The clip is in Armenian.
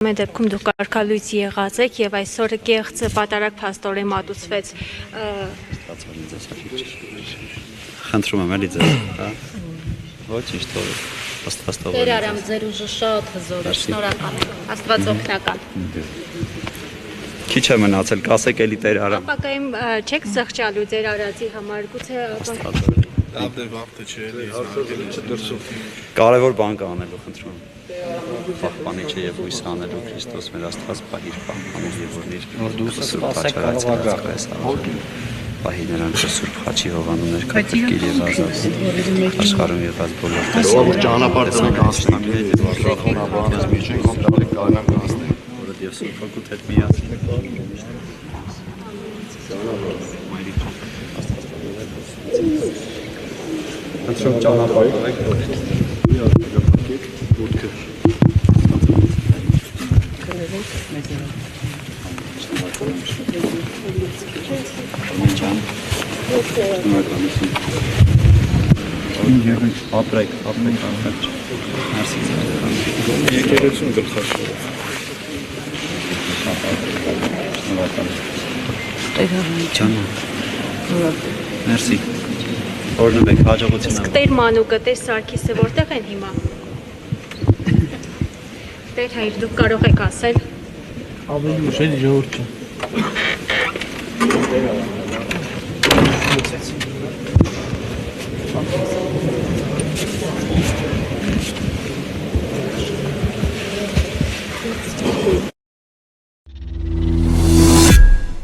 Ամեն դեպքում դուք կարգալույց եղած եք եւ այսօր կեղծ պատարակ փաստորեն մատուցվեց։ Խնդրում եմ էլի ձեզ, հա։ Ոչինչ թող աստվածով։ Տեր արամ ձեր ուժը շատ հզոր է, շնորհակալ եմ։ Աստված օգնական։ Քիչ է մնացել, կասեք էլի Տեր արամ։ Ապակայում չեք զղջալու ձեր արածի համար, գուցե Վաղտը չէ էլի, Կարևոր բան կա անելու, խնդրում եմ։ Պահպանի չէ եւ հույս անելու Քրիստոս մեր Աստված պահիր պահպանի եւ որ դու սուրբ խաչարացած պահի նրանք սուրբ խաչի հովանուներ կապկիր եւ ազատ աշխարհում եղած բոլոր որ ճանապարհ տնենք անցնենք հետ վարժախոնաբանից միջին կոնտակտ կանանք անցնենք որը Դիվ սուրբ հոգուտ հետ միացնենք Աստված ճանապարհ Ապրեք, Մերսի ձեզ եկեղեցուն գլխաշոր Մերսի Օրնվեք, հաջողություն իսկ Տեր Մանուկը, Տեր Սարգիսը որտեղ են հիմա։ Տեր Հայր, դուք կարող եք ասել։ Ավելի ուշ է ժողովուրդը։